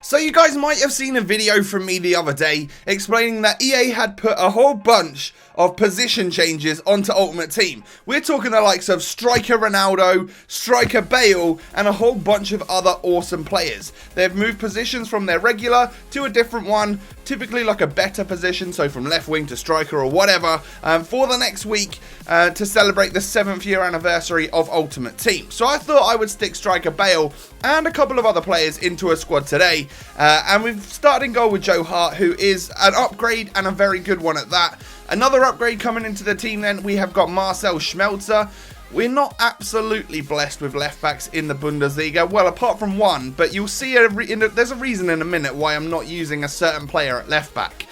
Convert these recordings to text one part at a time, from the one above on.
So you guys might have seen a video from me the other day explaining that EA had put a whole bunch of position changes onto Ultimate Team. We're talking the likes of Striker Ronaldo, Striker Bale, and a whole bunch of other awesome players. They've moved positions from their regular to a different one, typically like a better position, so from left wing to striker or whatever, for the next week to celebrate the 7th year anniversary of Ultimate Team. So I thought I would stick Striker Bale and a couple of other players into a squad today, and we've started in goal with Joe Hart, who is an upgrade and a very good one at that. Another upgrade coming into the team then, we have got Marcel Schmelzer. We're not absolutely blessed with left backs in the Bundesliga, well, apart from one, but you'll see there's a reason in a minute why I'm not using a certain player at left back.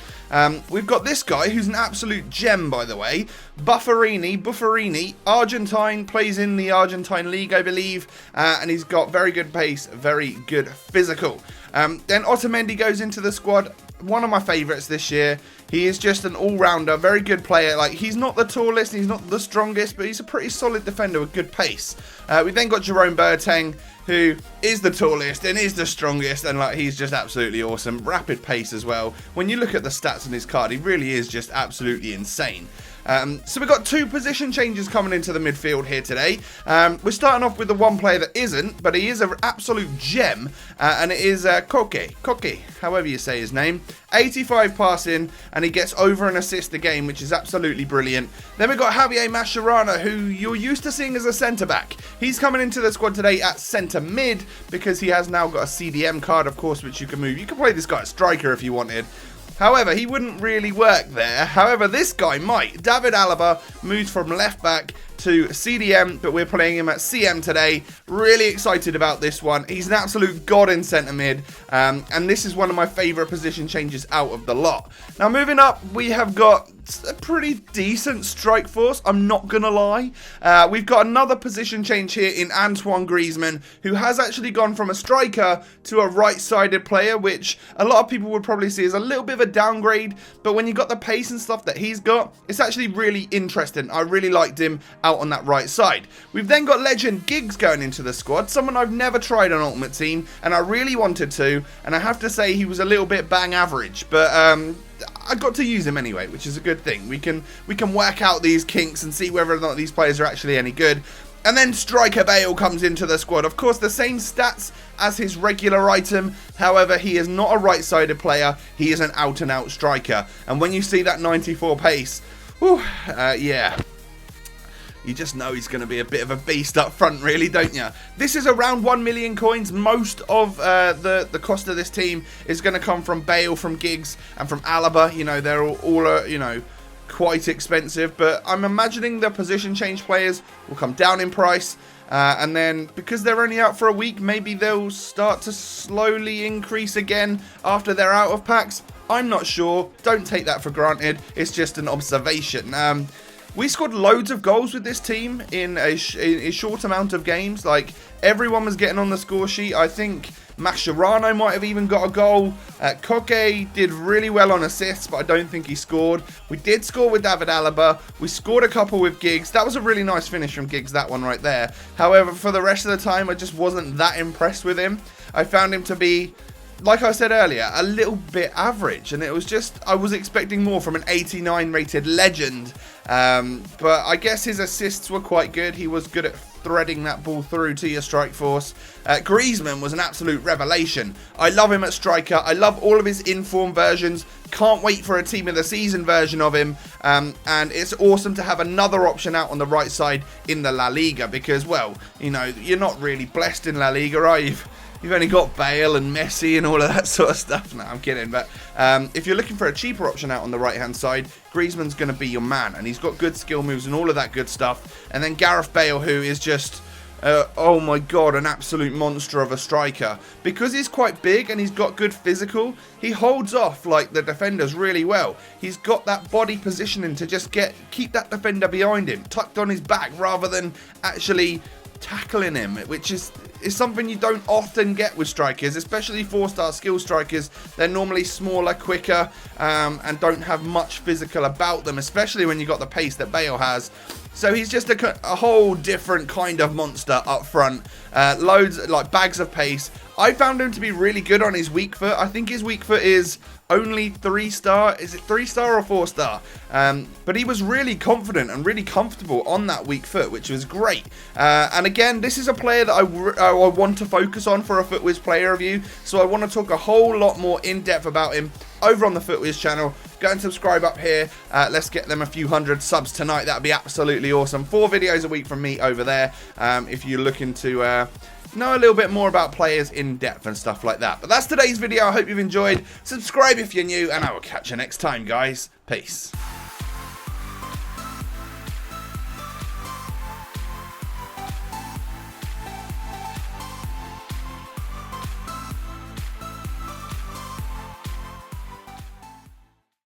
We've got this guy who's an absolute gem, by the way, Bufferini, Argentine, plays in the Argentine League, I believe, and he's got very good pace, very good physical. Then Otamendi goes into the squad, one of my favourites this year. He is just an all-rounder, very good player. Like, he's not the tallest, he's not the strongest, but he's a pretty solid defender with good pace. We then got Jerome Boateng, who is the tallest and is the strongest, and like, he's just absolutely awesome. Rapid pace as well. When you look at the stats on his card, he really is just absolutely insane. So we've got two position changes coming into the midfield here today. We're starting off with the one player that isn't, but he is an absolute gem, and it is Koke, however you say his name. 85 passing, and he gets over an assist a game, which is absolutely brilliant. Then we've got Javier Mascherano, who you're used to seeing as a centre-back. He's coming into the squad today at centre-mid, because he has now got a CDM card, of course, which you can move. You can play this guy at striker if you wanted. However, he wouldn't really work there. However, this guy might. David Alaba moves from left back to CDM, but we're playing him at CM today. Really excited about this one. He's an absolute god in centre mid, and this is one of my favourite position changes out of the lot. Now, moving up, we have got a pretty decent strike force, I'm not gonna lie. We've got another position change here in Antoine Griezmann, who has actually gone from a striker to a right-sided player, which a lot of people would probably see as a little bit of a downgrade, but when you got the pace and stuff that he's got, it's actually really interesting. I really liked him out on that right side. We've then got legend Giggs going into the squad, someone I've never tried on Ultimate Team, and I really wanted to, and I have to say he was a little bit bang average, but I got to use him anyway, which is a good thing. We can work out these kinks and see whether or not these players are actually any good. And then Striker Bale comes into the squad. Of course, the same stats as his regular item. However, he is not a right-sided player. He is an out-and-out striker. And when you see that 94 pace, whew, yeah. You just know he's going to be a bit of a beast up front, really, don't you? This is around 1 million coins. Most of the cost of this team is going to come from Bale, from Giggs, and from Alaba. You know, they're all you know, quite expensive. But I'm imagining the position change players will come down in price. And then, because they're only out for a week, maybe they'll start to slowly increase again after they're out of packs. I'm not sure. Don't take that for granted. It's just an observation. We scored loads of goals with this team in a short amount of games. Like, everyone was getting on the score sheet. I think Mascherano might have even got a goal. Koke did really well on assists, but I don't think he scored. We did score with David Alaba. We scored a couple with Giggs. That was a really nice finish from Giggs, that one right there. However, for the rest of the time, I just wasn't that impressed with him. I found him to be, like I said earlier, a little bit average, and it was just, I was expecting more from an 89 rated legend, but I guess his assists were quite good. He was good at threading that ball through to your strike force. Griezmann was an absolute revelation. I love him at striker. I love all of his in-form versions. Can't wait for a team of the season version of him, and it's awesome to have another option out on the right side in the La Liga, because, well, you know, you're not really blessed in La Liga, are you? You've only got Bale and Messi and all of that sort of stuff. No, I'm kidding. But if you're looking for a cheaper option out on the right-hand side, Griezmann's going to be your man. And he's got good skill moves and all of that good stuff. And then Gareth Bale, who is just, oh my God, an absolute monster of a striker. Because he's quite big and he's got good physical, he holds off like the defenders really well. He's got that body positioning to just keep that defender behind him, tucked on his back, rather than actually tackling him, which is something you don't often get with strikers, especially 4-star skill strikers. They're normally smaller, quicker, and don't have much physical about them, especially when you got the pace that Bale has. So he's just a whole different kind of monster up front. Loads, like bags of pace, I found him to be really good on his weak foot. I think his weak foot is only 3-star. Is it 3-star or 4-star? But he was really confident and really comfortable on that weak foot, which was great. And again, this is a player that I want to focus on for a FUTWIZ player review. So I want to talk a whole lot more in depth about him over on the FUTWIZ channel. Go and subscribe up here. Let's get them a few hundred subs tonight. That would be absolutely awesome. 4 videos a week from me over there. If you're looking to know a little bit more about players in depth and stuff like that. But that's today's video. I hope you've enjoyed. Subscribe if you're new, and I will catch you next time, guys. Peace.